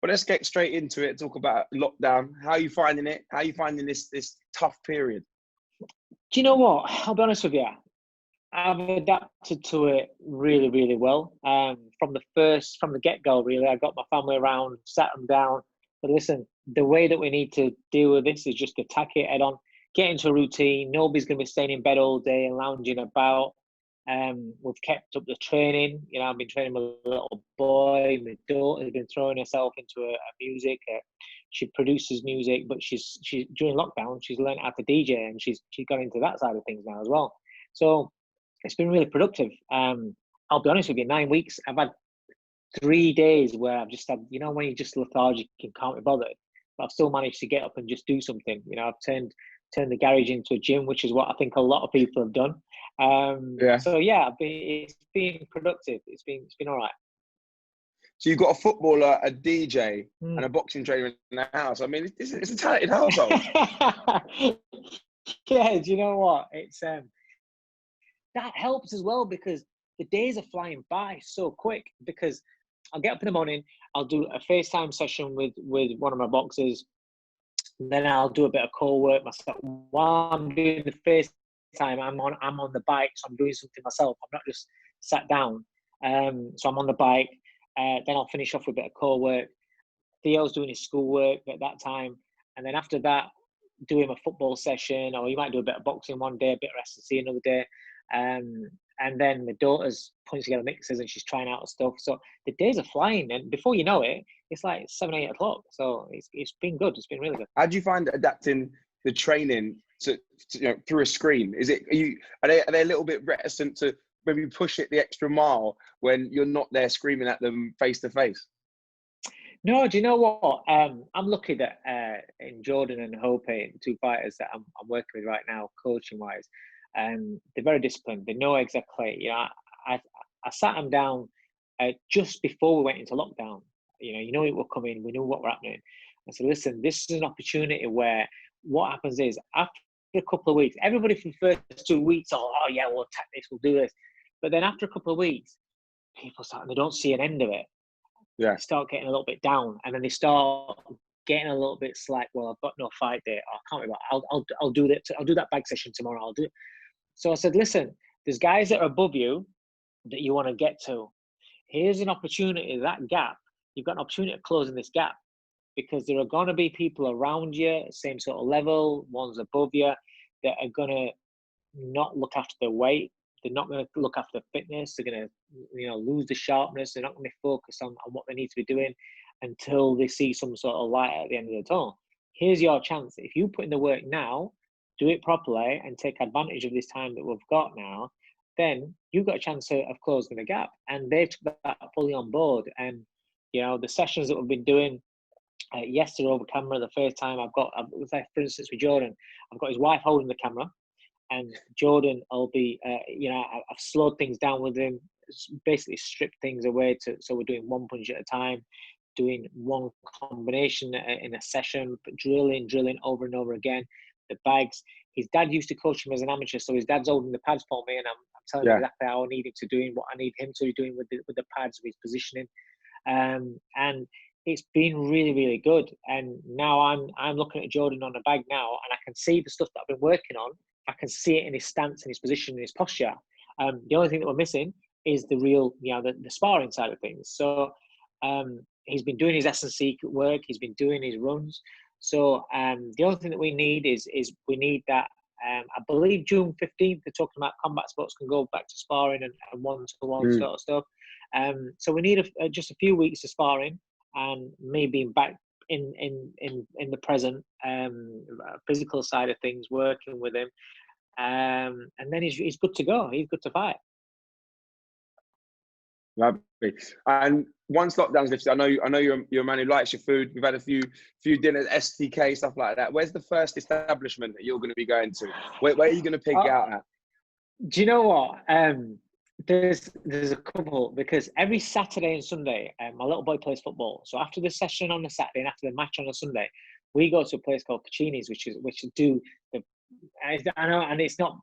But let's get straight into it. Talk about lockdown. How are you finding it? How are you finding this tough period? Do you know what? I'll be honest with you. I've adapted to it really, really well. From the get-go, really, I got my family around, sat them down. But listen, the way that we need to deal with this is just attack it head on, get into a routine. Nobody's going to be staying in bed all day and lounging about. We've kept up the training. You know, I've been training my little boy. My daughter has been throwing herself into a music. She produces music, but she's during lockdown, she's learned how to DJ, and she's got into that side of things now as well. So it's been really productive. I'll be honest with you, 9 weeks, I've had 3 days where I've just had, you know, when you're just lethargic and can't be bothered, but I've still managed to get up and just do something. You know, I've turned the garage into a gym, which is what I think a lot of people have done. So yeah, it's been productive. It's been all right. So you've got a footballer, a DJ, and a boxing trainer in the house. I mean, it's a talented household. Yeah, do you know what? It's that helps as well, because the days are flying by so quick. Because I'll get up in the morning, I'll do a FaceTime session with one of my boxers, and then I'll do a bit of core work myself. While I'm doing the FaceTime, I'm on the bike, so I'm doing something myself. I'm not just sat down. So I'm on the bike. Then I'll finish off with a bit of core work. Theo's doing his schoolwork at that time, and then after that, doing a football session, or you might do a bit of boxing one day, a bit of S&C another day. And then my daughter's putting together mixes and she's trying out stuff. So the days are flying, and before you know it, it's like 7, 8 o'clock. So it's been good. It's been really good. How do you find adapting the training to you know, through a screen? Are they a little bit reticent to maybe push it the extra mile when you're not there screaming at them face to face? No, do you know what? I'm lucky that in Jordan and Hope, the two fighters that I'm working with right now, coaching wise, they're very disciplined. They know exactly. You know, I sat them down just before we went into lockdown. You know it will come in. We knew what were happening. I said, listen, this is an opportunity where what happens is after a couple of weeks, everybody for the first 2 weeks, oh yeah, we'll attack this, we'll do this. But then after a couple of weeks, people start, and they don't see an end of it. Yeah. They start getting a little bit down, and then they start getting a little bit slack. Well, I've got no fight day. I can't be. I'll do that. I'll do that bag session tomorrow. I'll do it. So I said, listen, there's guys that are above you that you want to get to. Here's an opportunity. That gap, you've got an opportunity of closing this gap, because there are going to be people around you, same sort of level, ones above you, that are going to not look after their weight. They're not going to look after fitness. They're going to, lose the sharpness. They're not going to focus on what they need to be doing until they see some sort of light at the end of the tunnel. Here's your chance. If you put in the work now, do it properly, and take advantage of this time that we've got now, then you've got a chance of closing the gap. And they took that fully on board. And, the sessions that we've been doing yesterday over camera, the first time like, for instance, with Jordan, I've got his wife holding the camera. And Jordan will be, I've slowed things down with him, basically stripped things away so we're doing one punch at a time, doing one combination in a session, but drilling over and over again. The bags, his dad used to coach him as an amateur, so his dad's holding the pads for me, and I'm telling him exactly how I need him to do, what I need him to be doing with the pads, with his positioning. And it's been really, really good. And now I'm looking at Jordan on the bag now, and I can see the stuff that I've been working on. I can see it in his stance, in his position, in his posture. The only thing that we're missing is the real, the sparring side of things. So he's been doing his S&C work. He's been doing his runs. So the only thing that we need is we need that. I believe June 15th, they're talking about combat sports can go back to sparring and one-to-one sort of stuff. So we need just a few weeks of sparring, and me being back in the present physical side of things, working with him, and then he's good to go. He's good to fight. Lovely. And once lockdown's lifted, I know you're a man who likes your food. We've had a few dinners, STK, stuff like that. Where's the first establishment that you're going to be going to? Where are you going to pig out at? Do you know what? There's a couple, because every Saturday and Sunday, my little boy plays football. So after the session on the Saturday and after the match on the Sunday, we go to a place called Pacini's, which do the. I know, and it's not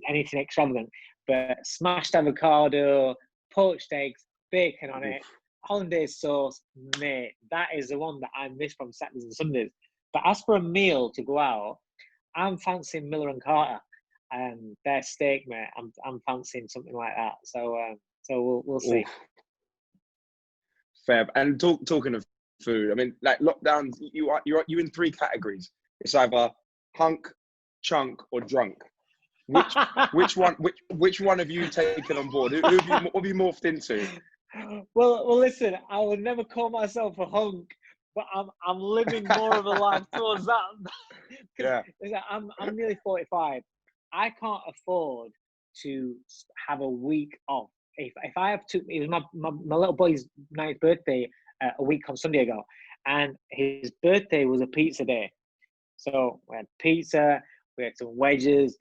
anything extravagant, but smashed avocado, poached eggs, bacon on it, hollandaise sauce, mate. That is the one that I miss from Saturdays and Sundays. But as for a meal to go out, I'm fancying Miller and Carter and their steak, mate. I'm fancying something like that. So we'll see. Oof. Fair. And talking of food, I mean, like lockdown, you're in 3 categories. It's either hunk, chunk, or drunk. Which one have you taken on board? What have you morphed into? Well, listen. I would never call myself a hunk, but I'm living more of a life towards that. Yeah. I'm nearly 45. I can't afford to have a week off. If I have to, it was my little boy's 9th birthday a week on Sunday ago, and his birthday was a pizza day. So we had pizza, we had some wedges,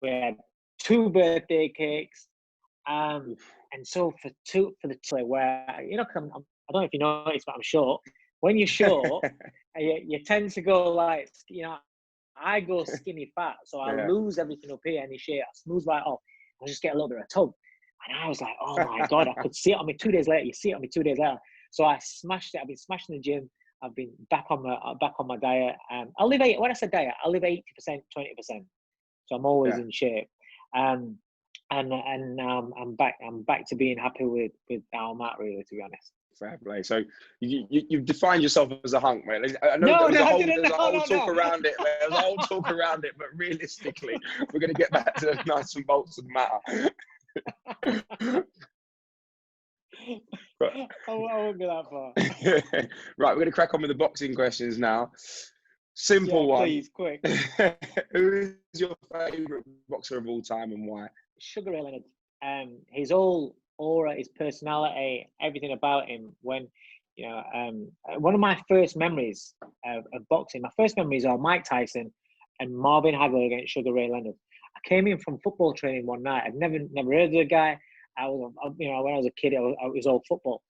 we had 2 birthday cakes, and so for the two, where I don't know if you noticed, but I'm short. When you're short, you tend to go like, I go skinny fat, so I lose everything up here, any shape. I smooth right off. I just get a little bit of a tub. And I was like, oh my God, I could see it on me 2 days later. You see it on me 2 days later. So I smashed it. I've been smashing the gym. I've been back on my diet. I'll live when I say diet, I'll live 80%, 20%. So I'm always in shape. And I'm back to being happy with how I'm at, really, to be honest. Fair play. So you've defined yourself as a hunk, mate. I know there's a whole talk around it. There's a whole talk around it, but realistically, we're going to get back to the nuts and bolts of the matter. I won't go that far. Right, we're going to crack on with the boxing questions now. Simple one. Please, quick. Who is your favourite boxer of all time and why? Sugar Ray Leonard. His whole aura, his personality, everything about him. When one of my first memories of boxing, my first memories are Mike Tyson and Marvin Hagler against Sugar Ray Leonard. I came in from football training one night. I'd never heard of the guy. When I was a kid, it was all football.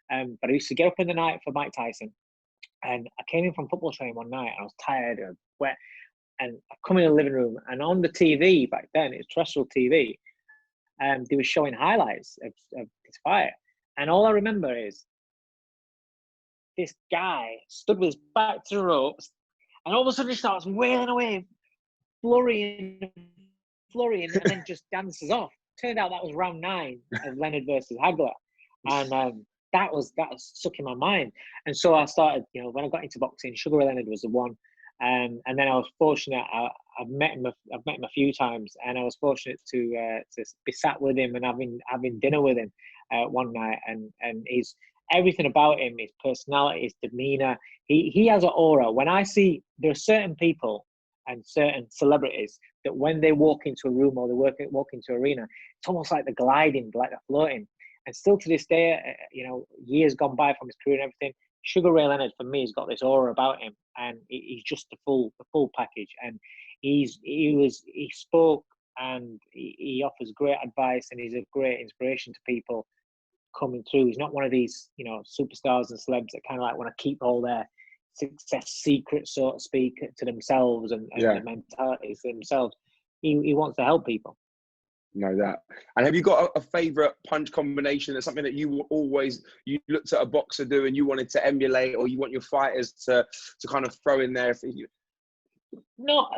But I used to get up in the night for Mike Tyson. And I came in from football training one night. And I was tired and wet. And I come in the living room, and on the TV back then, it was terrestrial TV. They were showing highlights of this fight. And all I remember is this guy stood with his back to the ropes, and all of a sudden he starts wailing away, flurrying, and then just dances off. Turned out that was round 9 of Leonard versus Hagler. And that was stuck in my mind. And so I started, when I got into boxing, Sugar Ray Leonard was the one. And then I was fortunate. I've met him a few times, and I was fortunate to be sat with him and having dinner with him one night. And he's everything about him, his personality, his demeanor. He has an aura. When I see, there are certain people and certain celebrities that when they walk into a room or they walk into an arena, it's almost like they're gliding, like they're floating. And still to this day, years gone by from his career and everything, Sugar Ray Leonard, for me, has got this aura about him, and he's just the full package. And he spoke, and he offers great advice, and he's a great inspiration to people coming through. He's not one of these, superstars and celebs that kind of like want to keep all their success secrets, so to speak, to themselves and their mentalities to themselves. He wants to help people. Know that. And have you got a favourite punch combination? That's something that you looked at a boxer do and you wanted to emulate, or you want your fighters to kind of throw in there? Not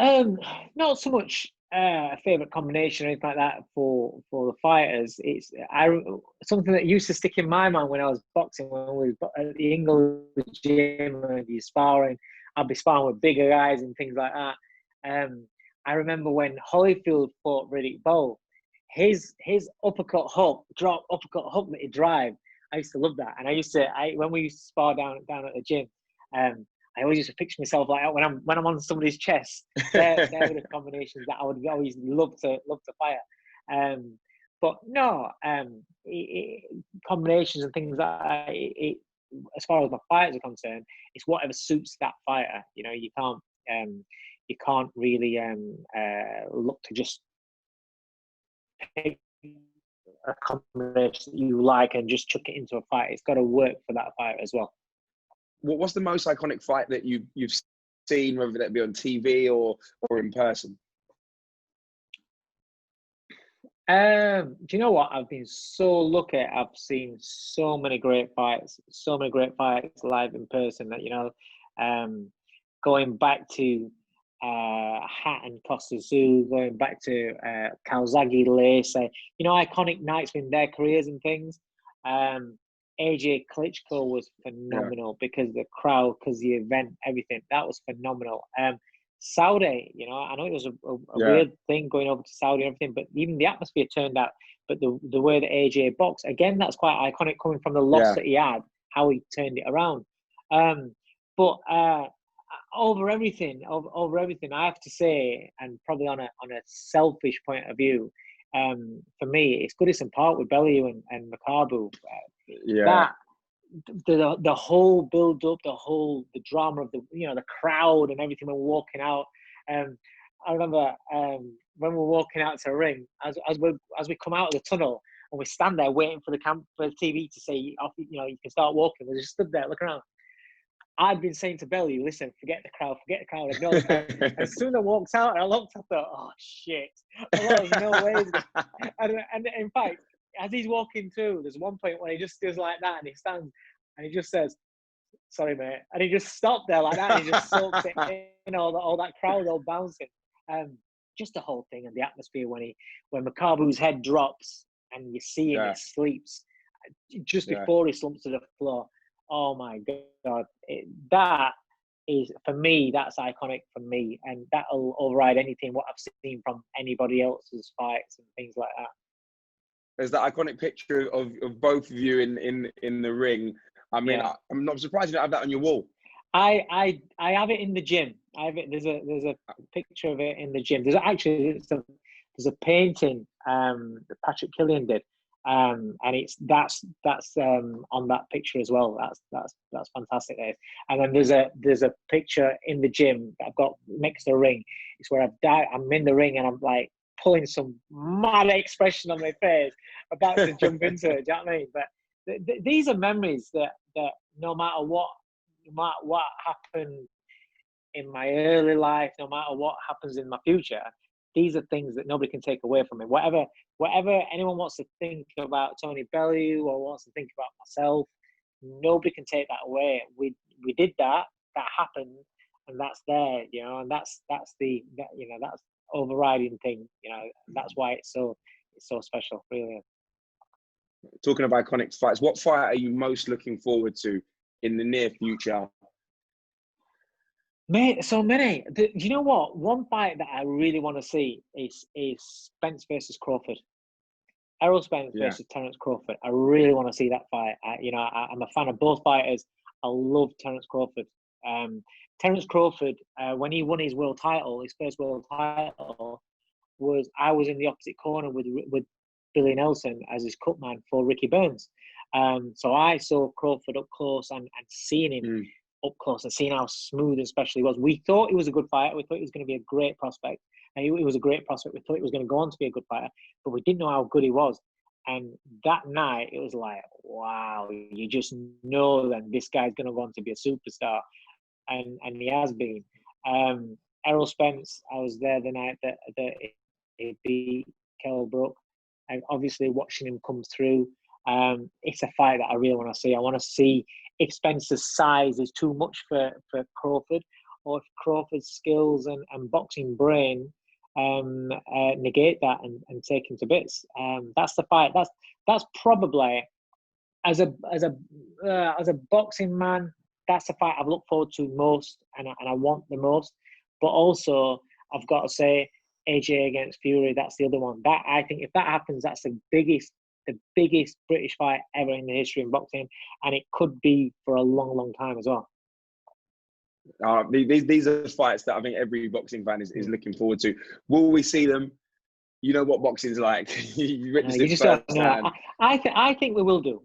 so much a favourite combination or anything like that for the fighters. It's something that used to stick in my mind when I was boxing, when we was at the Inglewood gym and you're sparring. I'd be sparring with bigger guys and things like that. I remember when Holyfield fought Riddick Bowe. His uppercut hook that he drive, I used to love that. And when we used to spar down at the gym, I always used to picture myself like when I'm on somebody's chest. They're the combinations that I would always love to fire. But no, combinations and things like that. As far as my fighters are concerned, it's whatever suits that fighter. You can't really look to just pick a combination that you like and just chuck it into a fight. It's got to work for that fighter as well. What's the most iconic fight that you've seen, whether that be on TV or in person? Do you know what? I've been so lucky. I've seen so many great fights live in person. That going back to Hatton Costa Zoo, going back to Calzaghe Lacey, iconic nights in their careers and things. AJ Klitschko was phenomenal because the crowd, because the event, everything. That was phenomenal. Saudi, I know it was a weird thing going over to Saudi and everything, but even the atmosphere turned out. But the way that AJ boxed, again, that's quite iconic coming from the loss that he had, how he turned it around. But over everything, I have to say, and probably on a selfish point of view, for me, it's Goodison Park with Bellew and Makabu. That the whole build up, the drama of the crowd and everything when we're walking out. I remember when we were walking out to the ring, as we come out of the tunnel and we stand there waiting for the TV to say, you can start walking. We just stood there looking around. I'd been saying to Bellew, listen, forget the crowd, ignore the crowd. As soon as I walked out and I looked, I thought, oh shit, there's no way. And in fact, as he's walking through, there's one point when he just does like that and he stands and he just says, sorry, mate. And he just stopped there like that and he just soaks it in, all that crowd all bouncing. Just the whole thing and the atmosphere when Makabu's head drops and you see him, he sleeps just before he slumps to the floor. Oh my God. That is, for me, that's iconic for me. And that'll override anything what I've seen from anybody else's fights and things like that. There's that iconic picture of both of you in the ring. I mean, I'm not surprised you don't have that on your wall. I have it in the gym. I have it. There's a picture of it in the gym. There's a painting that Patrick Killian did, and that's on that picture as well. That's fantastic. And then there's a picture in the gym that I've got next to the ring. It's where I'm in the ring and I'm like pulling some mad expression on my face, about to jump into it. Do you know what I mean? But these are memories that no matter what happened in my early life, no matter what happens in my future, these are things that nobody can take away from me. Whatever anyone wants to think about Tony Bellew or wants to think about myself, nobody can take that away. We did that happened, and that's there, and that's the that's overriding thing, that's why it's so special, really. Talking of iconic fights, what fight are you most looking forward to in the near future? Mate, so many. Do you know what? One fight that I really want to see is Spence versus Crawford. Errol Spence versus Terence Crawford. I really want to see that fight. I'm a fan of both fighters. I love Terence Crawford. Terence Crawford, when he won his first world title, I was in the opposite corner with Billy Nelson as his cut man for Ricky Burns. So I saw Crawford up close and seeing him up close and seeing how smooth and special he was. We thought he was a good fighter. We thought he was going to be a great prospect. And he was a great prospect. We thought he was going to go on to be a good fighter, but we didn't know how good he was. And that night, it was like, wow, you just know that this guy's going to go on to be a superstar. And he has been. Errol Spence, I was there the night that he beat Kell Brook. And obviously watching him come through, it's a fight that I really want to see. I want to see if Spence's size is too much for Crawford, or if Crawford's skills and boxing brain negate that and take him to bits. That's the fight. That's probably, as a boxing man, that's the fight I've looked forward to most and I want the most. But also, I've got to say, AJ against Fury, that's the other one. That, I think, if that happens, that's the biggest British fight ever in the history of boxing, and it could be for a long, long time as well. These are fights that I think every boxing fan is looking forward to. Will we see them? You know what boxing's like. You witnessed it firsthand. I think we will do.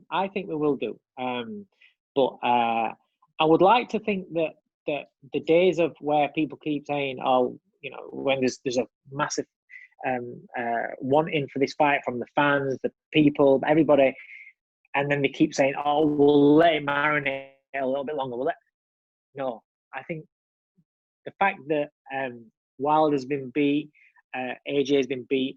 But I would like to think that the days of where people keep saying, oh, when there's a massive wanting for this fight from the fans, the people, everybody, and then they keep saying, oh, we'll let it marinate a little bit longer. No, I think the fact that Wilder's been beat, AJ's been beat,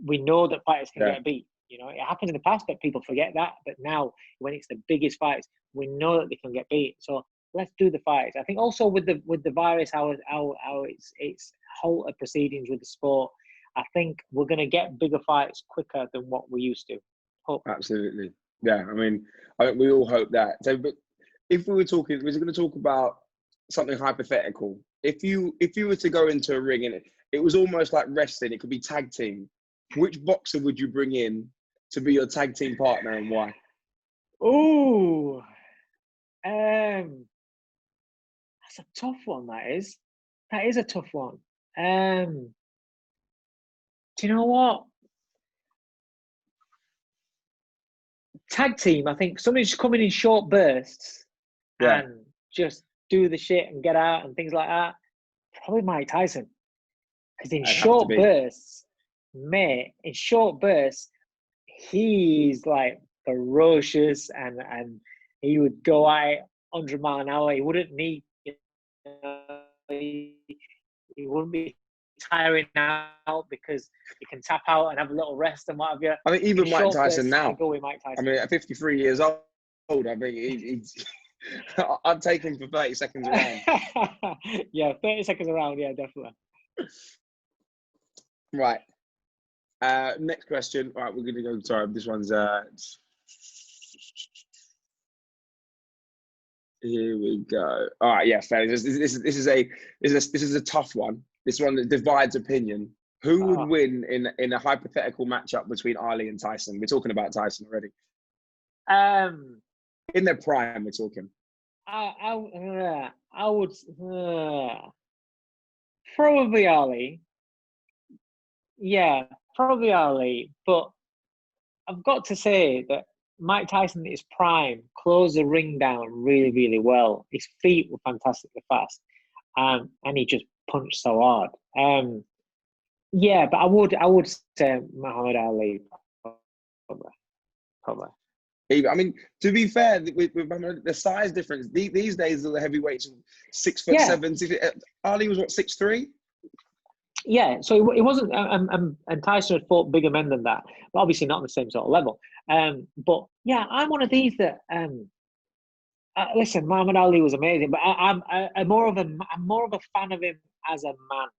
we know that fighters can Yeah. get beat. You know, it happens in the past, but people forget that. But now, when it's the biggest fights, we know that they can get beat. So let's do the fights. I think also with the virus, how it's halted proceedings with the sport. I think we're going to get bigger fights quicker than what we used to. Hope. Absolutely. Yeah. I mean, we all hope that. So, but if we were talking, we're going to talk about something hypothetical. If you were to go into a ring and it was almost like wrestling, it could be tag team. Which boxer would you bring in to be your tag team partner and why? Oh, that's a tough one. That is a tough one. Do you know what? Tag team. I think somebody's just coming in short bursts and just do the shit and get out and things like that. Probably Mike Tyson, because in short bursts, mate, he's like ferocious and he would go at it 100 mile an hour. He wouldn't need, he wouldn't be tiring out because he can tap out and have a little rest and what have you. I mean, even Mike Tyson bursts, now. I go with Mike Tyson. I mean, at 53 years old, I mean, he's I'd take him for 30 seconds around. Yeah, 30 seconds around. Yeah, definitely. Right. Next question. All right, we're going to go. Sorry, this one's. Here we go. All right, yeah, fair. This is a tough one. This one that divides opinion. Who would win in a hypothetical matchup between Ali and Tyson? We're talking about Tyson already. In their prime, we're talking. I would probably Ali. Yeah, probably Ali. But I've got to say that Mike Tyson, at his prime, closed the ring down really, really well. His feet were fantastically fast, and he just punched so hard. Yeah, but I would say Muhammad Ali, probably. I mean, to be fair, with the size difference, these days the heavyweights are 6'7". Ali was what, 6'3"? Yeah, so it wasn't, and Tyson had fought bigger men than that, but obviously not on the same sort of level. But yeah, I'm one of these that listen. Muhammad Ali was amazing, but I'm more of a fan of him as a man.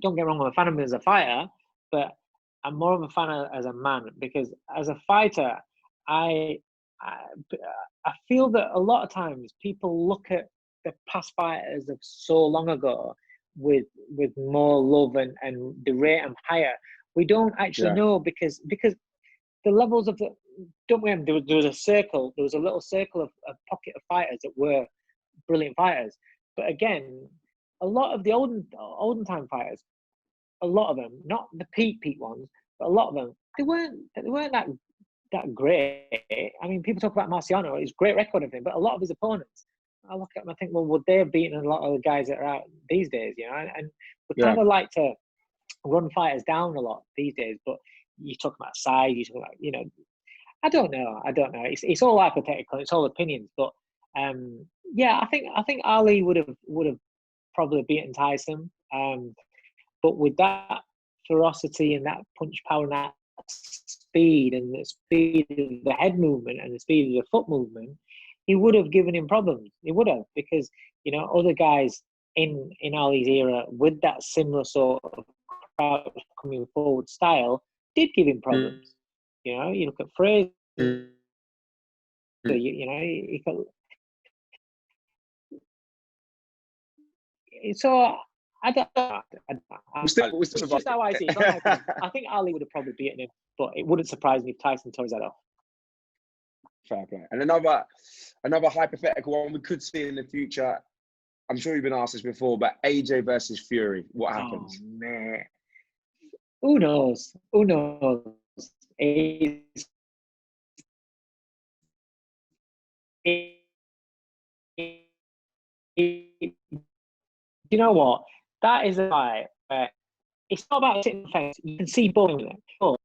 Don't get me wrong, I'm a fan of him as a fighter, but I'm more of a fan as a man, because as a fighter, I feel that a lot of times people look at the past fighters of so long ago with more love and they rate them higher. We don't actually know because the levels of don't we? There was a circle. There was a little circle of a pocket of fighters that were brilliant fighters. But again, a lot of the olden time fighters, a lot of them, not the peak ones, but a lot of them, they weren't that great. I mean, people talk about Marciano, it's a great record of him, but a lot of his opponents, I look at them, I think, well, would they have beaten a lot of the guys that are out these days, you know? And we kind of like to run fighters down a lot these days, but you talk about size, you talk about, you know, I don't know. It's all hypothetical, it's all opinions, but yeah, I think Ali would have probably beaten Tyson, but with that ferocity and that punch power and that speed and the speed of the head movement and the speed of the foot movement, he would have given him problems. He would have, because, you know, other guys in Ali's era with that similar sort of crowd coming forward style did give him problems. You know, you look at Fraser, you know, he got, so I don't know. It's just how I see it. I think Ali would have probably beaten him, but it wouldn't surprise me if Tyson tore his head off. Fair play. And another hypothetical one we could see in the future. I'm sure you've been asked this before, but AJ versus Fury, what happens? Oh man, who knows? Who knows? You know what? That is a fight where it's not about sitting on the fence. You can see both of them. But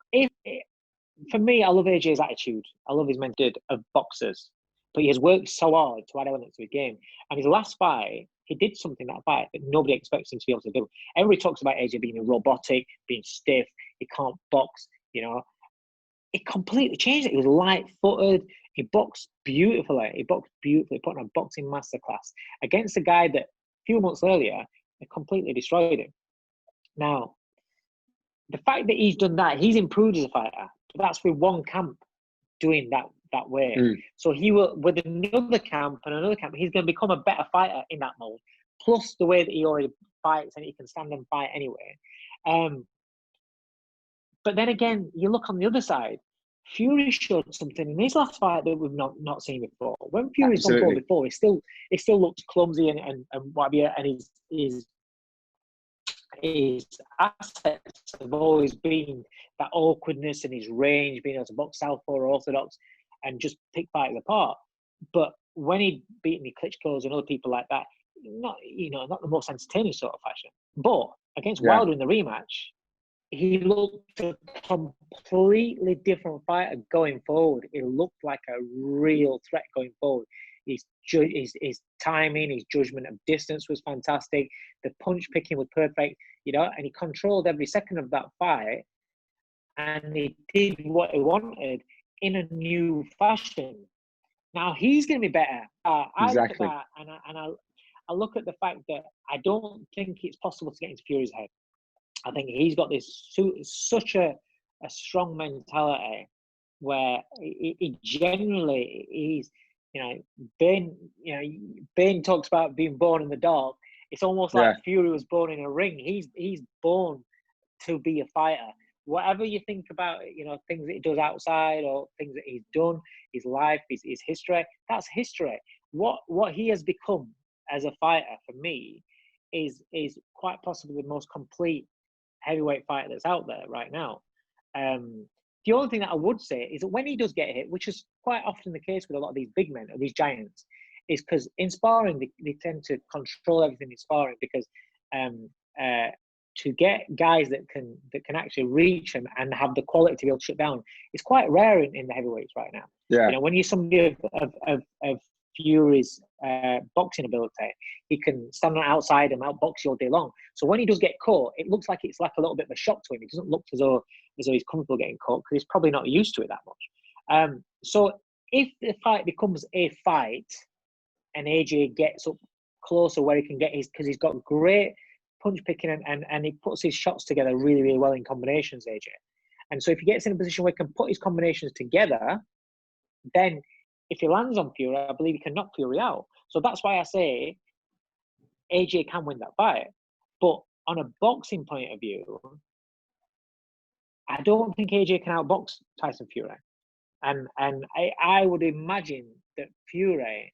for me, I love AJ's attitude. I love his mentality of boxers. But he has worked so hard to add elements to his game. And his last fight, he did something that fight that nobody expects him to be able to do. Everybody talks about AJ being robotic, being stiff, he can't box, you know. It completely changed it. He was light-footed. He boxed beautifully. He put on a boxing masterclass against a guy that a few months earlier had completely destroyed him. Now, the fact that he's done that, he's improved as a fighter. But that's with one camp doing that way. So he will, with another camp and another camp, he's going to become a better fighter in that mode. Plus the way that he already fights and he can stand and fight anyway. But then again, you look on the other side, Fury showed something in his last fight that we've not seen before. When Fury's gone forward before, he still looks clumsy and what have you, and his assets have always been that awkwardness and his range, being able to box southpaw or orthodox and just pick fighters apart. But when he'd beaten the Klitschko's and other people like that, not the most entertaining sort of fashion. But against Wilder in the rematch, he looked a completely different fighter going forward. He looked like a real threat going forward. His timing, his judgment of distance was fantastic. The punch picking was perfect, and he controlled every second of that fight. And he did what he wanted in a new fashion. Now he's going to be better. I look at that and I look at the fact that I don't think it's possible to get into Fury's head. I think he's got such a strong mentality where he generally he's, Bane talks about being born in the dark. It's almost like Fury was born in a ring. He's born to be a fighter. Whatever you think about, things that he does outside or things that he's done, his life, his history, that's history. What he has become as a fighter for me is quite possibly the most complete heavyweight fighter that's out there right now. The only thing that I would say is that when he does get hit, which is quite often the case with a lot of these big men or these giants, is because in sparring they tend to control everything in sparring because to get guys that can actually reach him and have the quality to be able to shut down, it's quite rare in the heavyweights right now. Yeah. When you're somebody of Fury's boxing ability, he can stand on outside and outbox you all day long. So when he does get caught, it looks like it's like a little bit of a shock to him. It doesn't look as though he's comfortable getting caught because he's probably not used to it that much. So if the fight becomes a fight and AJ gets up closer where he can get because he's got great punch picking and he puts his shots together really, really well in combinations, AJ. And so if he gets in a position where he can put his combinations together, then if he lands on Fury, I believe he can knock Fury out. So that's why I say AJ can win that fight. But on a boxing point of view, I don't think AJ can outbox Tyson Fury. And I would imagine that Fury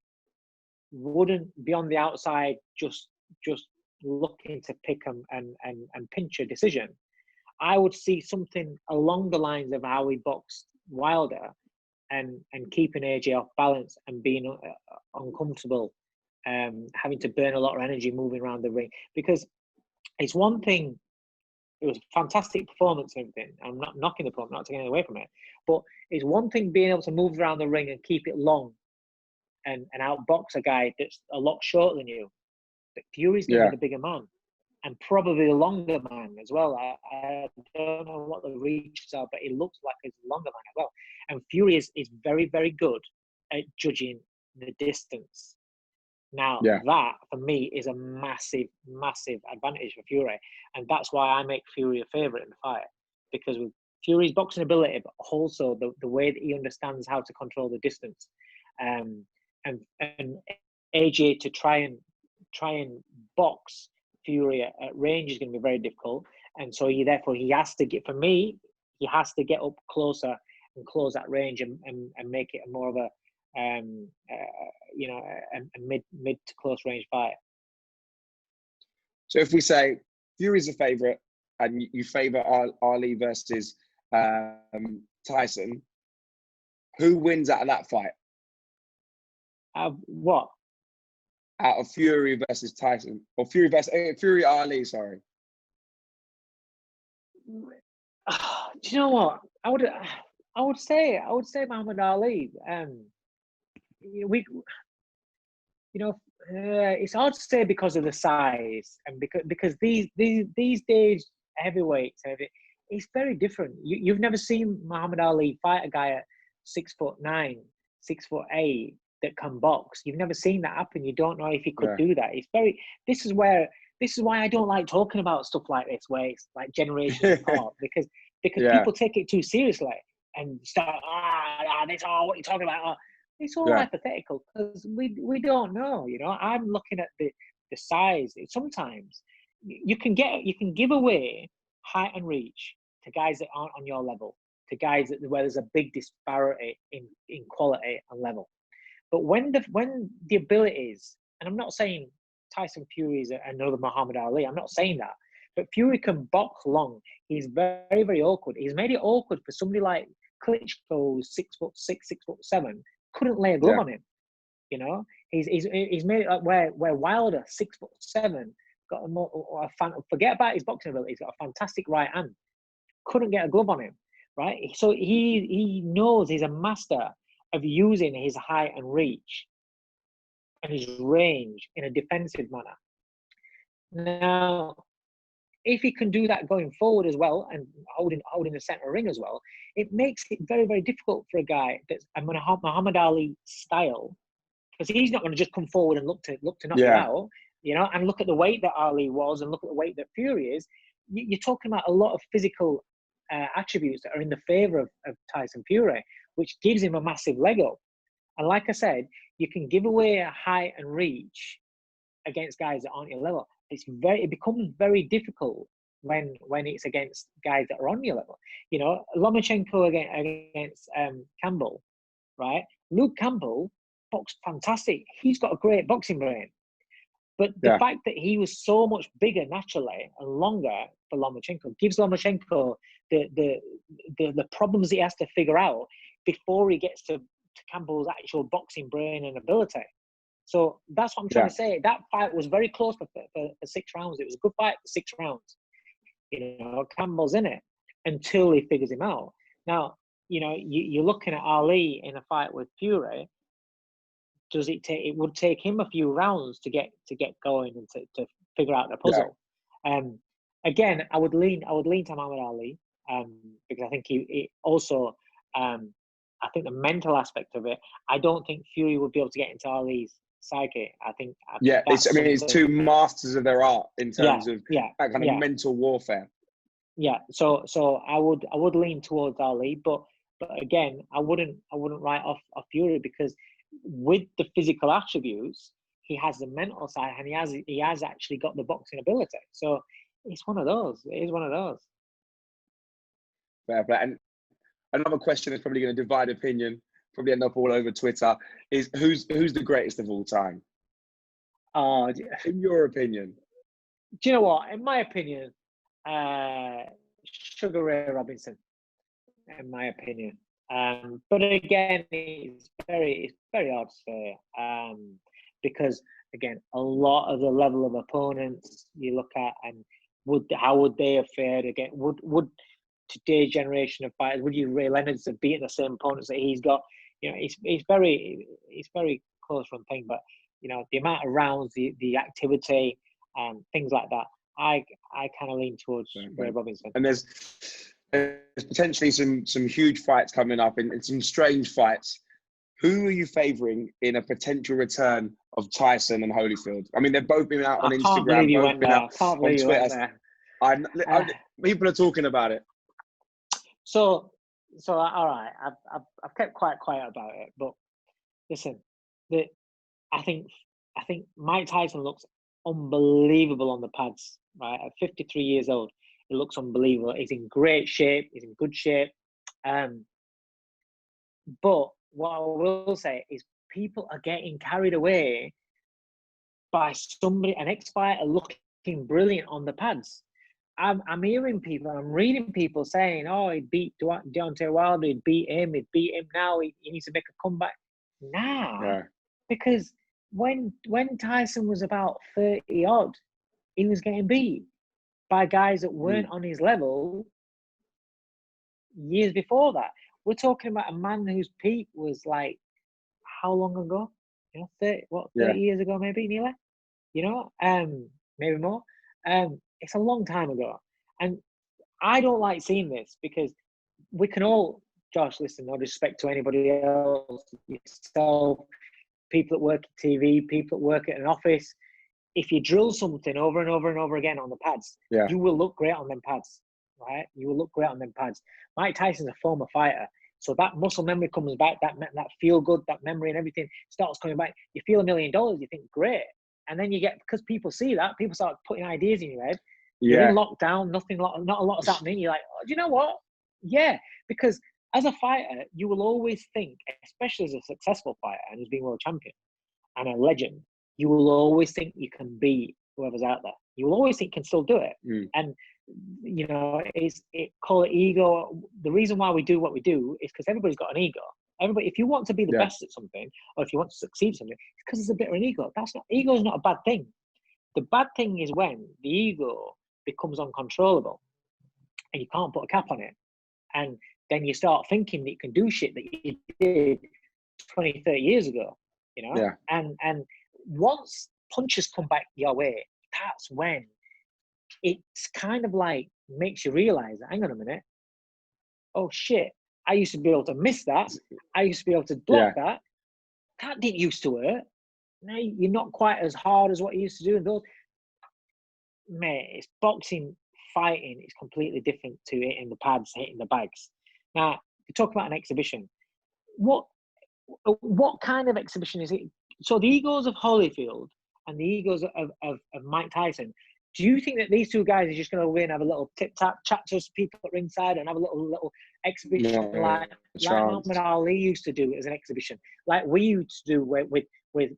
wouldn't be on the outside just looking to pick him and pinch a decision. I would see something along the lines of how he boxed Wilder and keeping AJ off balance and being uncomfortable, having to burn a lot of energy moving around the ring. Because it's one thing, it was a fantastic performance and everything. I'm not knocking the performance, not taking it away from it. But it's one thing being able to move around the ring and keep it long and outbox a guy that's a lot shorter than you. But Fury's going to be the bigger man and probably the longer man as well. I don't know what the reaches are, but it looks like he's a longer man as well. And Fury is very, very good at judging the distance. Now, that for me is a massive, massive advantage for Fury. And that's why I make Fury a favourite in the fight. Because with Fury's boxing ability, but also the way that he understands how to control the distance. And AJ to try and box Fury at range is going to be very difficult. And so he has to get, for me, he has to get up closer and close that range and make it a more of a a mid to close range fight. So if we say Fury's a favourite and you favour Ali versus Tyson, who wins out of that fight? What? Out of Fury versus Tyson, or Fury Ali? Sorry. Do you know what? I would say Muhammad Ali. we, it's hard to say because of the size and because these days heavyweights, it's very different. You've never seen Muhammad Ali fight a guy at 6'9", 6'8" that can box. You've never seen that happen. You don't know if he could do that. This is why I don't like talking about stuff like this, where it's like generations apart, because people take it too seriously and start, that's all what you're talking about. It's all hypothetical because we don't know. I'm looking at the size. Sometimes you can give away height and reach to guys that aren't on your level, to guys where there's a big disparity in quality and level. But when the abilities, and I'm not saying Tyson Fury is another Muhammad Ali, I'm not saying that, but Fury can box long. He's very, very awkward. He's made it awkward for somebody like Klitschko, who's 6'6", 6'7", couldn't lay a glove on him. He's made it like where Wilder, 6'7", got forget about his boxing ability. He's got a fantastic right hand. Couldn't get a glove on him, right? So he knows, he's a master of using his height and reach and his range in a defensive manner. Now, if he can do that going forward as well and holding the center ring as well, it makes it very, very difficult for a guy that's a Muhammad Ali style, because he's not going to just come forward and look to knock you out, and look at the weight that Ali was and look at the weight that Fury is. You're talking about a lot of physical attributes that are in the favor of Tyson Fury, which gives him a massive leg up. And like I said, you can give away a height and reach against guys that aren't your level. It becomes very difficult when it's against guys that are on your level. Lomachenko against Campbell, right? Luke Campbell boxed fantastic. He's got a great boxing brain. But the fact that he was so much bigger naturally and longer for Lomachenko gives Lomachenko the problems he has to figure out before he gets to Campbell's actual boxing brain and ability. So that's what I'm trying to say. That fight was very close for 6 rounds. It was a good fight for 6 rounds. Campbell's in it until he figures him out. Now, you're looking at Ali in a fight with Fury. It would take him a few rounds to get going and to figure out the puzzle. Again, I would lean to Muhammad Ali because I think he also I think the mental aspect of it, I don't think Fury would be able to get into Ali's psyche. I think it's two masters of their art in terms of that kind of mental warfare. Yeah, so I would lean towards Ali, but again, I wouldn't write off Fury, because with the physical attributes, he has the mental side, and he has actually got the boxing ability. So it's one of those. It is one of those. Fair play. And another question that's probably going to divide opinion, probably end up all over Twitter, is who's the greatest of all time? In your opinion? Do you know what? In my opinion, Sugar Ray Robinson. In my opinion, but again, it's very hard to say, because again, a lot of the level of opponents you look at, and how would they have fared again? Would today's generation of fighters, would you Ray Leonard have beaten the same opponents that he's got? It's very close from thing, but the amount of rounds, the activity, things like that, I kind of lean towards Ray Robinson. And there's potentially some huge fights coming up and some strange fights. Who are you favouring in a potential return of Tyson and Holyfield? I mean, they've both been out on Instagram, both been out on Twitter. People are talking about it. So all right, I've kept quite quiet about it, but listen, I think Mike Tyson looks unbelievable on the pads, right? At 53 years old, he looks unbelievable. He's in great shape. He's in good shape. But what I will say is people are getting carried away by an ex-fighter looking brilliant on the pads. I'm hearing people, I'm reading people saying, oh, he beat Deontay Wilder, he'd beat him now, he needs to make a comeback. Because when Tyson was about 30 odd, he was getting beat by guys that weren't on his level years before that. We're talking about a man whose peak was like how long ago? 30 years ago, maybe, nearly. Maybe more. It's a long time ago, and I don't like seeing this because we can all, Josh, listen, no disrespect to anybody else, yourself, people that work at TV, people that work at an office. If you drill something over and over and over again on the pads, you will look great on them pads, right? You will look great on them pads. Mike Tyson's a former fighter, so that muscle memory comes back, that feel good, that memory and everything starts coming back. You feel $1 million, you think, great. And then you get, because people see that, people start putting ideas in your head. You're in lockdown, not a lot's happening. You're like, oh, do you know what? Yeah, because as a fighter, you will always think, especially as a successful fighter and who's been world champion and a legend, you will always think you can beat whoever's out there. You will always think you can still do it. And, call it ego. The reason why we do what we do is because everybody's got an ego. Everybody, if you want to be the best at something, or if you want to succeed at something, it's because there's a bit of an ego. Ego is not a bad thing. The bad thing is when the ego becomes uncontrollable and you can't put a cap on it. And then you start thinking that you can do shit that you did 20, 30 years ago, And once punches come back your way, that's when it's kind of like makes you realize, hang on a minute, oh shit, I used to be able to miss that. I used to be able to block that. That didn't used to hurt. Now you're not quite as hard as what you used to do. And those, mate, it's boxing, fighting is completely different to hitting the pads, hitting the bags. Now, you talk about an exhibition. What kind of exhibition is it? So the egos of Holyfield and the egos of Mike Tyson, do you think that these two guys are just going to win, have a little tip-tap, chat to some people at ringside and have a little exhibition like Muhammad Ali used to do as an exhibition? Like we used to do with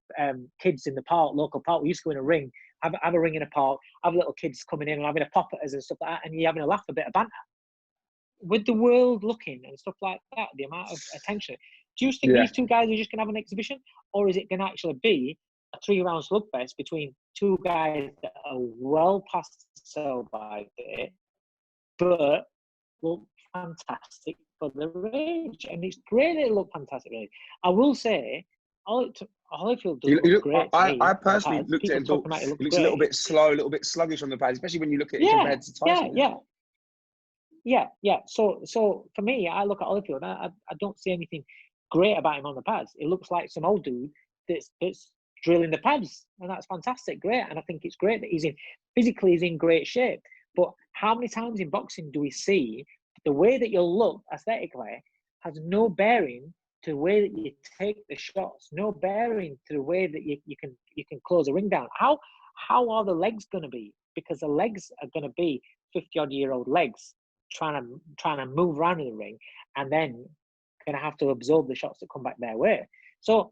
kids in the park, local park. We used to go in a ring, have a ring in a park, have little kids coming in and having a pop at us and stuff like that, and you're having a laugh, a bit of banter. With the world looking and stuff like that, the amount of attention, do you think these two guys are just going to have an exhibition? Or is it going to actually be a 3-round slugfest between two guys that are well past the sell-by date, but look fantastic for their age? And it's great they look fantastic. I will say, Holyfield does look great. I personally looked at him and thought he looks a little bit slow, a little bit sluggish on the pads, especially when you look at it compared to Tyson. So for me, I look at Holyfield, I don't see anything great about him on the pads. It looks like some old dude that's drilling the pads, and that's fantastic, great. And I think it's great that he's in great shape. But how many times in boxing do we see the way that you look aesthetically has no bearing to the way that you take the shots, no bearing to the way that you can close a ring down? How are the legs going to be? Because the legs are going to be 50-odd-year-old legs trying to move around in the ring, and then going to have to absorb the shots that come back their way. So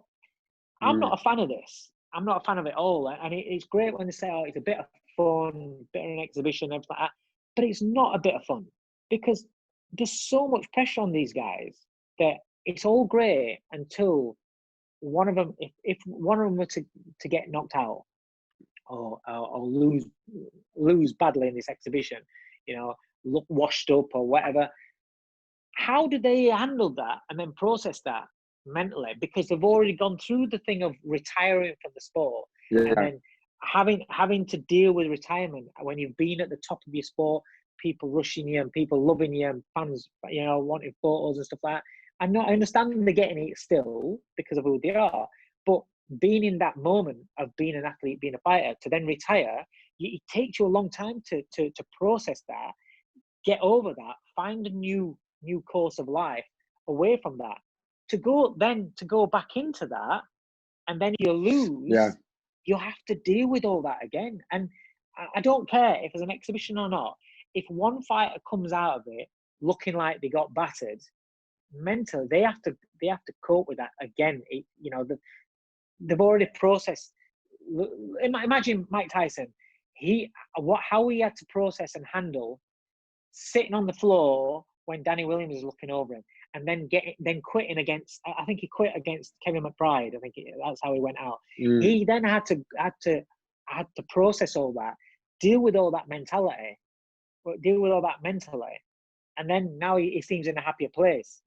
I'm not a fan of this. I'm not a fan of it all. And it's great when they say, oh, it's a bit of fun, bit of an exhibition, everything like that. But it's not a bit of fun because there's so much pressure on these guys that it's all great until one of them, if one of them were to get knocked out or lose badly in this exhibition, look washed up or whatever, how do they handle that and then process that mentally? Because they've already gone through the thing of retiring from the sport and then having to deal with retirement when you've been at the top of your sport, people rushing you and people loving you and fans, wanting photos and stuff like that. I understand they're getting it still because of who they are, but being in that moment of being an athlete, being a fighter, to then retire, it takes you a long time to process that, get over that, find a new course of life away from that. To go back into that, and then you lose, you'll have to deal with all that again. And I don't care if it's an exhibition or not. If one fighter comes out of it looking like they got battered, mentally they have to cope with that again. They've already processed. Imagine Mike Tyson. How he had to process and handle sitting on the floor when Danny Williams is looking over him, and then quitting against. I think he quit against Kevin McBride. I think that's how he went out. He then had to process all that, deal with all that mentally, and then now he seems in a happier place.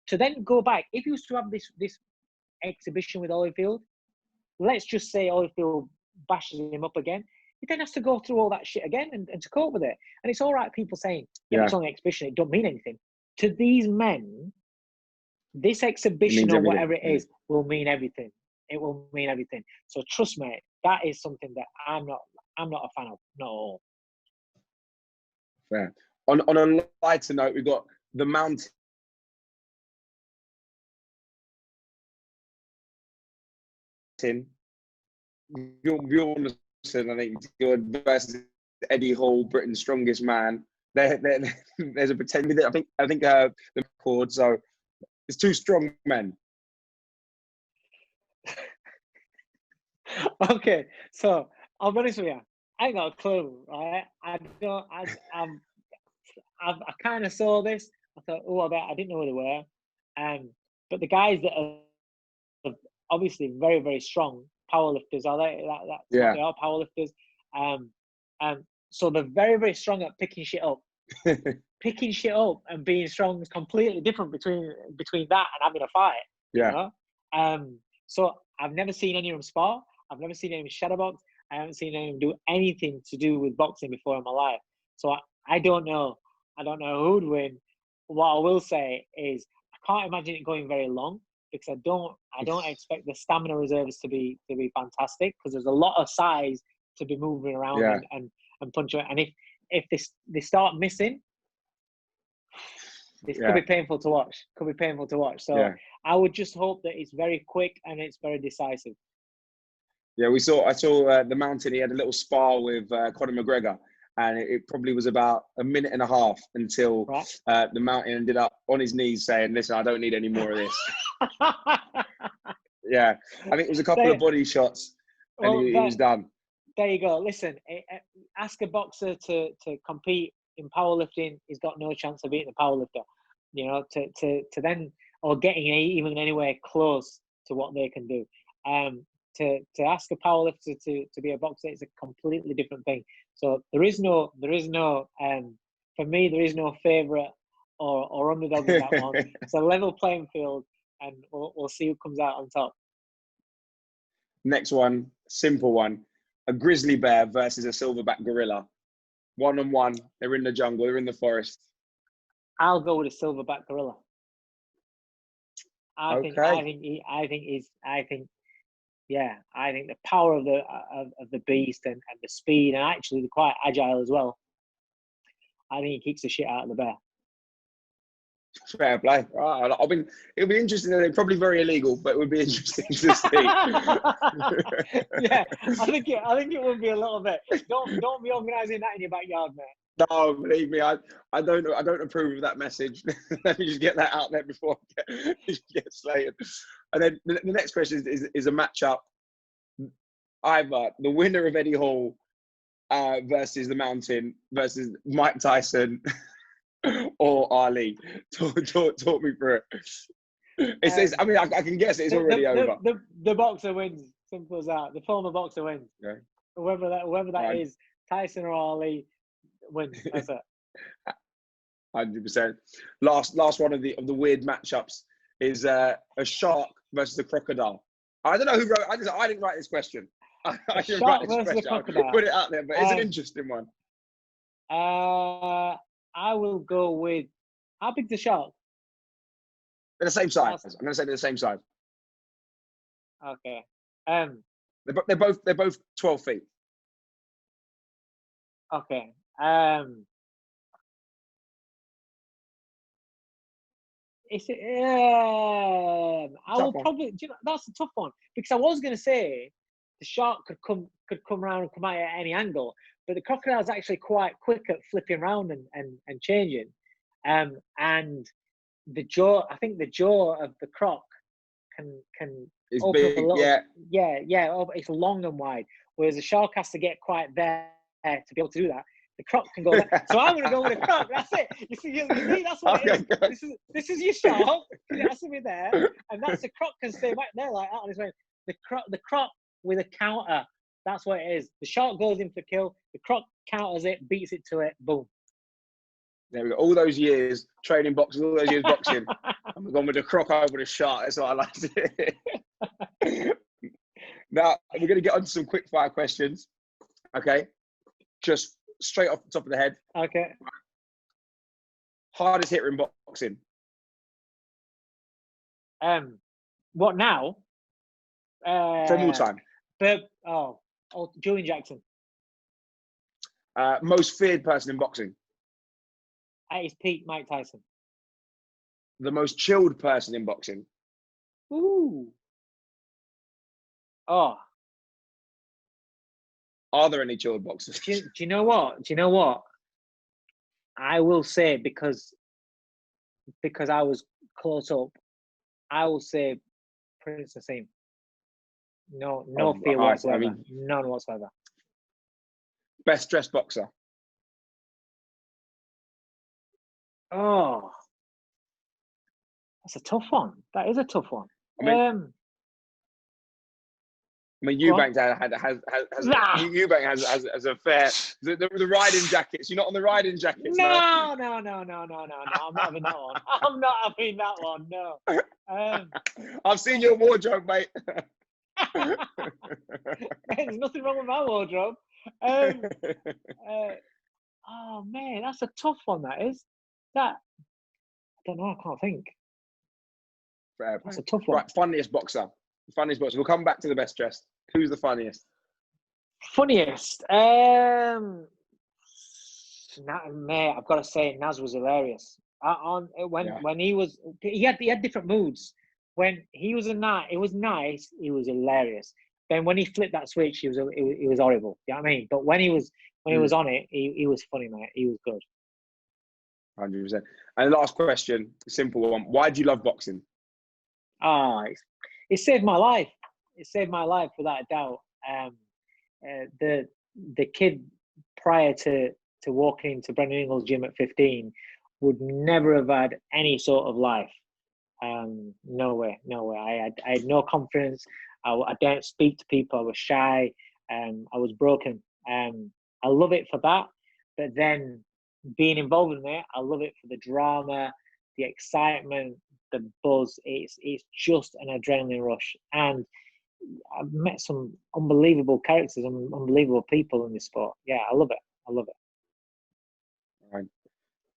To then go back, if he was to have this exhibition with Holyfield, let's just say Holyfield bashes him up again, he then has to go through all that shit again and to cope with it. And it's all right, people saying, it's only an exhibition, it don't mean anything. To these men, this exhibition or whatever it is will mean everything. It will mean everything. So trust me, that is something that I'm not a fan of, not at all. Fair. On a lighter note, we've got the Mountain. Bjorn, I think, versus Eddie Hall, Britain's strongest man. There's a pretend. I think the record. So it's two strong men. Okay, so I'll be honest with you. I ain't got a clue, right? I kind of saw this. I thought, I didn't know who they were. But the guys that are obviously very, very strong powerlifters, are they? They are powerlifters. So they're very, very strong at picking shit up. Picking shit up and being strong is completely different between that and having a fight. Yeah. You know? So I've never seen any of them spar. I've never seen any of them shadowbox. I haven't seen anyone do anything to do with boxing before in my life. So I don't know. I don't know who'd win. What I will say is I can't imagine it going very long because I don't expect the stamina reserves to be fantastic because there's a lot of size to be moving around and punching. And if they start missing, this could be painful to watch. So I would just hope that it's very quick and it's very decisive. Yeah, I saw the Mountain. He had a little spar with Conor McGregor, and it probably was about a minute and a half until the Mountain ended up on his knees saying, "Listen, I don't need any more of this." Yeah, I think it was a couple of body shots, and he was done. There you go. Listen, ask a boxer to compete in powerlifting. He's got no chance of beating a powerlifter. You know, to then or getting even anywhere close to what they can do. To ask a powerlifter to be a boxer is a completely different thing. So there is no for me there is no favourite or underdog in that one. It's a level playing field, and we'll see who comes out on top. Next one, simple one: a grizzly bear versus a silverback gorilla. 1-on-1. They're in the jungle. They're in the forest. I'll go with a silverback gorilla. I think the power of the beast and the speed, and actually they're quite agile as well. I think he kicks the shit out of the bear. Fair play. It'll be interesting. They're probably very illegal, but it would be interesting to see. Yeah, I think it would be a little bit. Don't be organising that in your backyard, mate. No, believe me, I don't approve of that message. Let me just get that out there before I get slated. And then the next question is a matchup. Either the winner of Eddie Hall versus the Mountain versus Mike Tyson or Ali. Talk me through it. It says, I mean, I can guess it's already over. The boxer wins. Simple as that. The former boxer wins. Okay. Whoever that is, Tyson or Ali, wins. That's it. 100%. Last one of the weird matchups is a shark versus a crocodile. I don't know who wrote. I didn't write this question. I didn't write this question. I put it out there, but it's an interesting one. I will go with. How big's the shark? They're the same size. I'm going to say they're the same size. Okay. They're both 12 feet. Okay. I will probably. That's a tough one because I was going to say the shark could come around and come out at any angle, but the crocodile is actually quite quick at flipping around and changing. And the jaw, I think the jaw of the croc can it's open big, up a little. Yeah. It's long and wide, whereas the shark has to get quite there to be able to do that. The croc can go there. So I'm going to go with a croc. That's it. You see, that's what it is. This is your shark. It has to be there. And that's the croc can stay back there like that on his way. The croc with a counter. That's what it is. The shark goes in for kill. The croc counters it, beats it to it. Boom. There we go. All those years training boxing, all those years boxing. I'm going with the crocodile with a shark. That's what I like to do. Now, we're going to get on to some quick fire questions. Okay? Just straight off the top of the head. Okay. Hardest hitter in boxing? What now? From all time. Julian Jackson. Most feared person in boxing? At his peak, Mike Tyson. The most chilled person in boxing? Ooh. Oh. Are there any chilled boxers? Do you know what? I will say because I was close up, I will say Prince Nassim. No fear whatsoever. I mean, none whatsoever. Best dressed boxer? Oh, that's a tough one. That is a tough one. I mean, Eubank has a fair the riding jackets. You're not on the riding jackets. No. I'm not having that one. I'm not having that one. No. I've seen your wardrobe, mate. There's nothing wrong with my wardrobe. Oh man, that's a tough one. That is. I don't know. I can't think. Fair that's a tough one. Right, funniest boxer. We'll come back to the best dressed. Who's the funniest? Funniest? Mate, I've got to say, Naz was hilarious. When he had different moods. When he was it was nice. He was hilarious. Then when he flipped that switch, he was horrible. You know what I mean? But when he was on it, he was funny, mate. He was good. 100%. And last question, simple one. Why do you love boxing? It saved my life. It saved my life without a doubt. The kid prior to walking into Brendan Ingles' gym at 15 would never have had any sort of life. No way. I had no confidence. I didn't speak to people. I was shy. I was broken. I love it for that. But then being involved in it, I love it for the drama, the excitement, the buzz. It's just an adrenaline rush. And I've met some unbelievable characters and unbelievable people in this sport. Yeah, I love it. All right.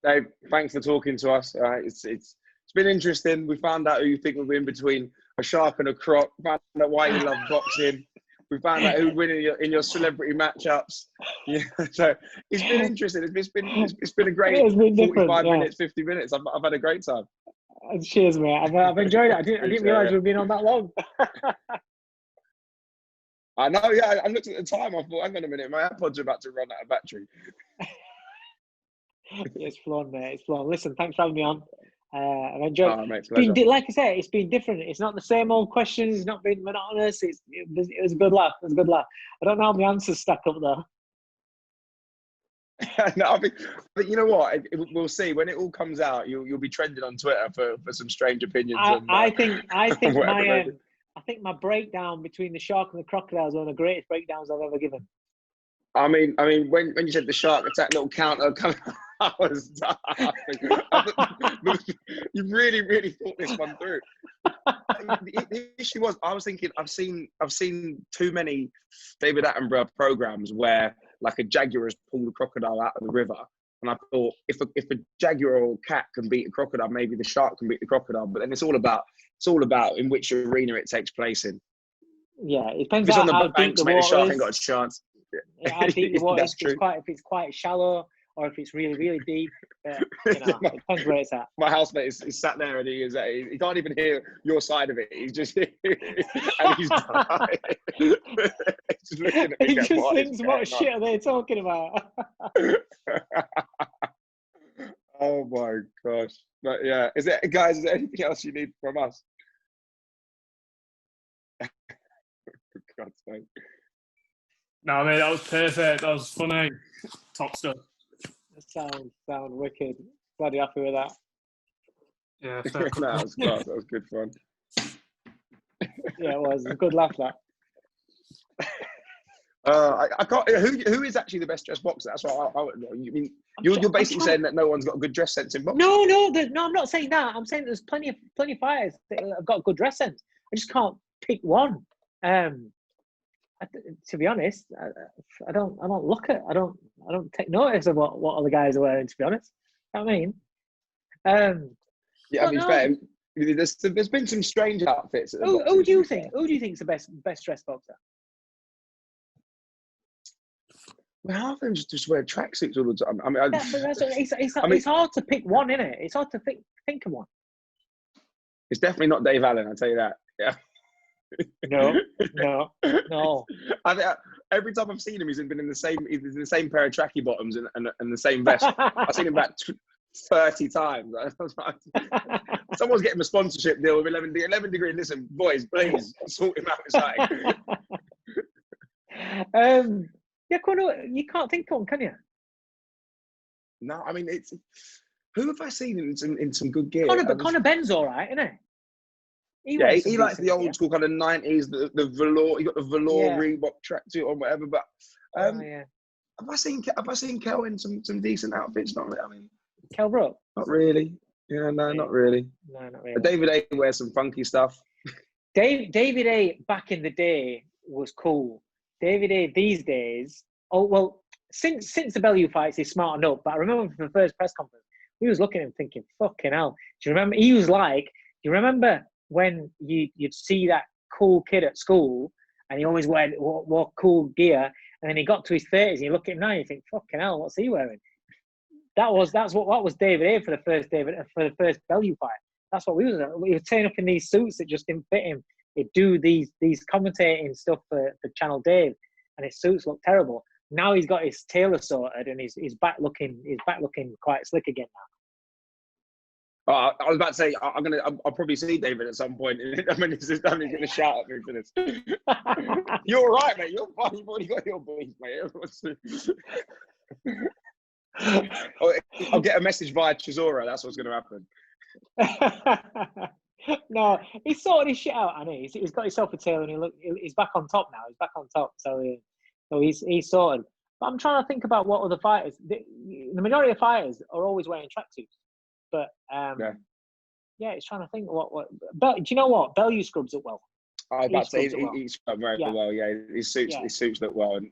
Dave, thanks for talking to us. It's been interesting. We found out who you think will win between a shark and a croc. Found out why you love boxing. We found out who'd win in your celebrity matchups. Yeah, so it's been interesting. It's been a great 45 minutes, 50 minutes. I've had a great time. Cheers, mate. I've enjoyed it. I didn't realise we'd been on that long. I know, yeah. I looked at the time. I thought, hang on a minute, my AirPods are about to run out of battery. It's flown, mate. It's flown. Listen, thanks for having me on. I've enjoyed it. Mate, like I said, it's been different. It's not the same old questions. It's not been monotonous. It was a good laugh. I don't know how my answers stack up though. No, but you know what? We'll see when it all comes out. You'll be trending on Twitter for some strange opinions. I think my breakdown between the shark and the crocodile is one of the greatest breakdowns I've ever given. I mean, when you said the shark attack, little counter coming, I was you really, really thought this one through. The issue was, I was thinking, I've seen too many David Attenborough programs where like a jaguar has pulled a crocodile out of the river, and I thought if a jaguar or a cat can beat a crocodile, maybe the shark can beat the crocodile. But then it's all about in which arena it takes place in. Yeah, it depends on how the banks, mate, the shark ain't got a chance. Yeah, how deep the water is. If it's quite shallow, or if it's really, really deep. It depends where it's at. My housemate is sat there and he can't even hear your side of it. He's just and he's dying. He's looking at me. He just thinks, what shit are they talking about? Oh my gosh. But yeah, is there anything else you need from us? For God's sake. No, mate, that was perfect. That was funny. Top stuff. Sound wicked. Glad you're happy with that. Yeah, that was class. That was good fun. Yeah, it was a good laugh, that. I can't. Who is actually the best dressed boxer? That's what I would know. You mean you're basically saying that no one's got a good dress sense in boxing? No. I'm not saying that. I'm saying there's plenty of fighters that have got good dress sense. I just can't pick one. To be honest, I don't look at. I don't take notice of what other guys are wearing. To be honest, you know what I mean. Yeah, I mean, fair. There's been some strange outfits. Who do you think? Who do you think's the best dressed boxer? Well, half of them just wear tracksuits all the time. I mean, it's hard to pick one, isn't it? It's hard to think of one. It's definitely not Dave Allen. I'll tell you that. Yeah. No. I think every time I've seen him, he's been in the same pair of tracky bottoms and the same vest. I've seen him about 30 times. Someone's getting a sponsorship deal with 11 Degree. Listen, boys, please sort him out. Yeah, you can't think of one, can you? No, I mean, it's who have I seen in some good gear? Conor Ben's all right, isn't he? He likes the old school kind of 90s, the velour. He got the velour Reebok tracksuit or whatever. But have I seen Kel in some decent outfits? Not really. I mean, Kel Brook? Not really. Yeah, no, not really. No, not really. But David A wears some funky stuff. David A back in the day was cool. David A these days, since the Bellew fights, he's smartened up. But I remember from the first press conference, we was looking at him thinking, fucking hell. Do you remember? He was like, you remember when you'd see that cool kid at school and he always wore cool gear, and then he got to his 30s and you look at him now and you think, fucking hell, what's he wearing? That was David A for the first Bellew fight. That's what we were turning up in these suits that just didn't fit him. He'd do these commentating stuff for Channel Dave, and his suits look terrible. Now he's got his tailor sorted, and he's back looking quite slick again now. I was about to say I'll probably see David at some point. I mean, he's going to shout at me for this. You're all right, mate. You're fine. You've already got your boys, mate. I'll get a message via Chisora. That's what's going to happen. No, he's sorted his shit out, and he's got himself a tail, and he's back on top now. He's back on top, so he's sorted. But I'm trying to think about what other fighters. The majority of fighters are always wearing tracksuits, but it's trying to think what. Do you know what? Bellew scrubs up well. I was about to say he scrubbed very well. Yeah, his suits look well. And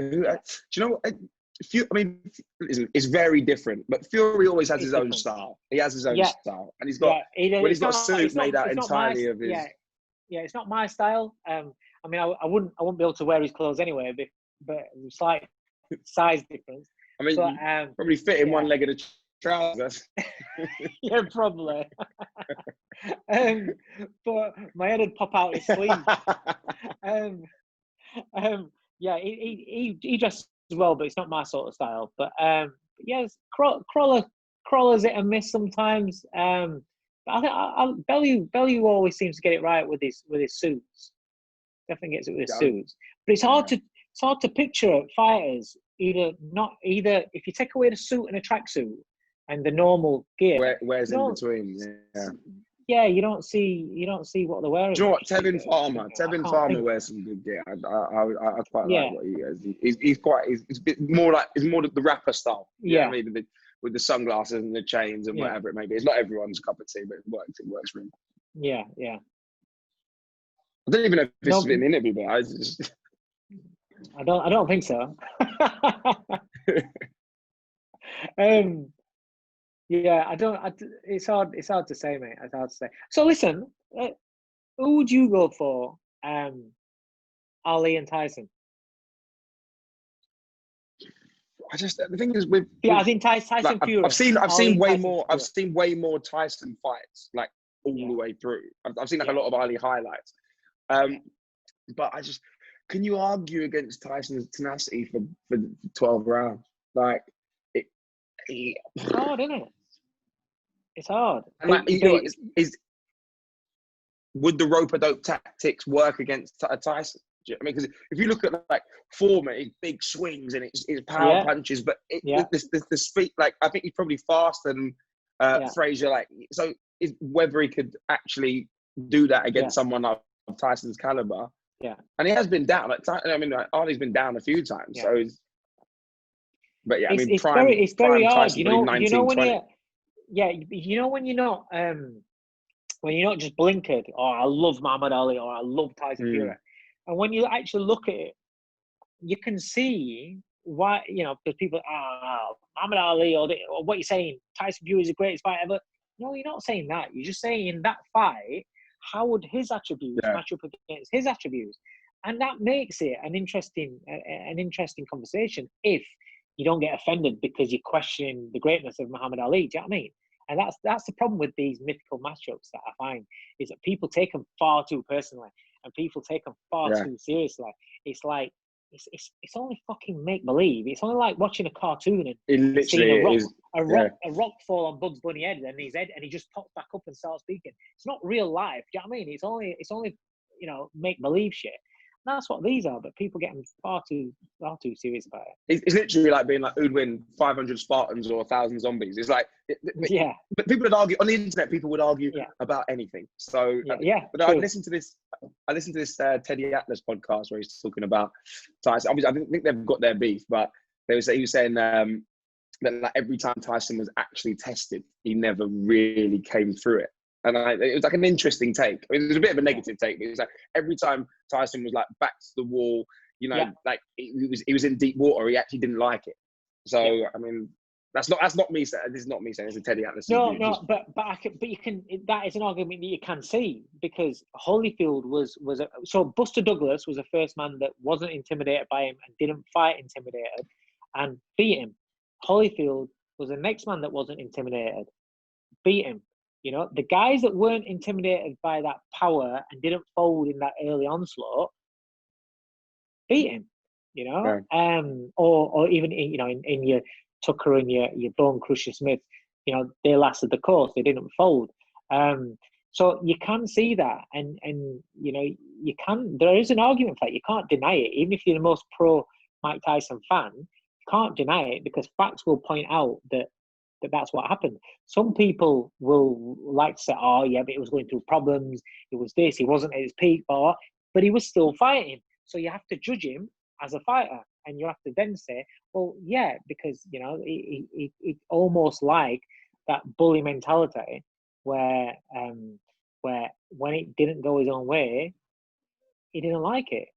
do you know what? It's very different, but Fury always has his own style. He has his own style, and he's got he's got a suit made out entirely of his. Yeah, it's not my style. I mean, I wouldn't be able to wear his clothes anyway, but slight size difference. I mean, probably fit in one leg of the trousers. Yeah, probably. But my head would pop out his sleeve. He dresses well, but it's not my sort of style. But Crawler's hit and miss sometimes. But I think Bellew always seems to get it right with his suits. Definitely gets it with his suits. But it's hard to picture fighters either if you take away the suit and a tracksuit and the normal gear. Where's in between? Yeah. Yeah, you don't see what they're wearing. Do you know what? Tevin Farmer wears some good gear. I quite like what he has. He's a bit more like the rapper style. Yeah, maybe with the sunglasses and the chains and whatever it may be. It's not everyone's cup of tea, but it works for him. Yeah. I don't even know if this has been an interview, but I don't think so. It's hard to say, mate. It's hard to say. So listen, who would you go for? Ali and Tyson. The thing is I think Tyson Fury. I've seen way more Tyson fights, like all the way through. I've seen a lot of Ali highlights. But can you argue against Tyson's tenacity for 12 rounds? Like it's hard, isn't it? It's hard. And would the rope-a-dope tactics work against Tyson? I mean, because if you look at Foreman, big swings and it's power punches, but the speed, I think he's probably faster than Frazier. So whether he could actually do that against someone of Tyson's caliber, Yeah. And he has been down. I mean, Ali's been down a few times. Yeah. So, but yeah, I mean, it's very prime hard. Tyson, You know, 19, when 20. when you're not just blinkered, or I love Muhammad Ali, or I love Tyson Fury. And when you actually look at it, you can see why, because people, Muhammad Ali, or what you're saying, Tyson Fury is the greatest fight ever. No, you're not saying that. You're just saying in that fight, how would his attributes match up against his attributes? And that makes it an interesting conversation if you don't get offended because you question the greatness of Muhammad Ali. Do you know what I mean? And that's the problem with these mythical matchups that I find, is that people take them far too personally and people take them far too seriously. It's like, it's only fucking make believe. It's only like watching a cartoon and seeing a rock fall on Bugs Bunny head and his head, and he just pops back up and starts speaking. It's not real life. Do you know what I mean? It's only make believe shit. And that's what these are, but people get them far too serious about it. It's literally like being like, who'd win 500 Spartans or 1,000 zombies? It's like, But people would argue on the internet. People would argue about anything. So But I listened to this Teddy Atlas podcast where he's talking about Tyson. Obviously, I think they've got their beef, but he was saying that like every time Tyson was actually tested, he never really came through it. And it was like an interesting take. I mean, it was a bit of a negative take. But it was like every time Tyson was like back to the wall, like he was in deep water. He actually didn't like it. So I mean, that's not me saying. This is not me saying. It's a Teddy Atlas. But you can. That is an argument that you can see, because Holyfield was so Buster Douglas was the first man that wasn't intimidated by him and didn't fight intimidated and beat him. Holyfield was the next man that wasn't intimidated, beat him. The guys that weren't intimidated by that power and didn't fold in that early onslaught, beat him. Or even in your Tucker and your Bone Crusher Smith, they lasted the course. They didn't fold. So you can see that, and you can. There is an argument for that. You can't deny it, even if you're the most pro Mike Tyson fan. You can't deny it, because facts will point out that that's what happened. Some people will like to say, but it was going through problems. It was this. He wasn't at his peak, but he was still fighting. So you have to judge him as a fighter, and you have to then say, well, yeah, because it almost like that bully mentality where when it didn't go his own way, he didn't like it,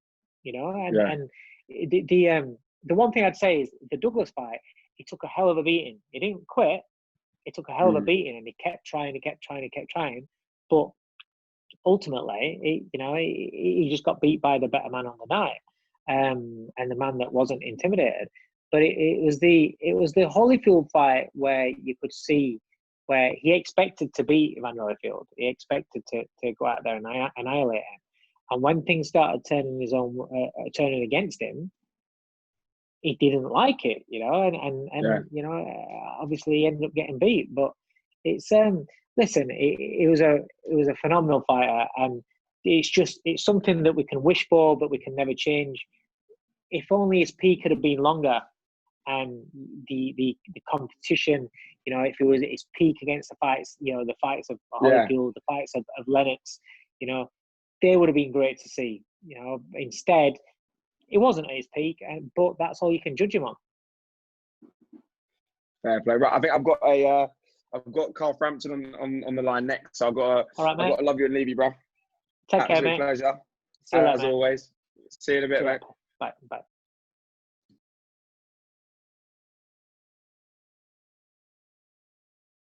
And the one thing I'd say is the Douglas fight. He took a hell of a beating. He didn't quit. He took a hell of a beating, and he kept trying. But ultimately, he just got beat by the better man on the night, and the man that wasn't intimidated. But it was the Holyfield fight where you could see where he expected to beat Evander Holyfield. He expected to go out there and annihilate him. And when things started turning against him, he didn't like it, obviously he ended up getting beat. But it's listen, it was a phenomenal fighter, and it's something that we can wish for, but we can never change. If only his peak could have been longer, and the competition, if it was at his peak against the fights, the fights of Holyfield, the fights of Lennox, they would have been great to see. Instead, it wasn't at his peak, but that's all you can judge him on. Fair play. Right, I think I've got Carl Frampton on the line next. So I've got to love you and leave you, bro. Take care, mate. Pleasure. See you later, as always. See you in a bit, mate. Bye.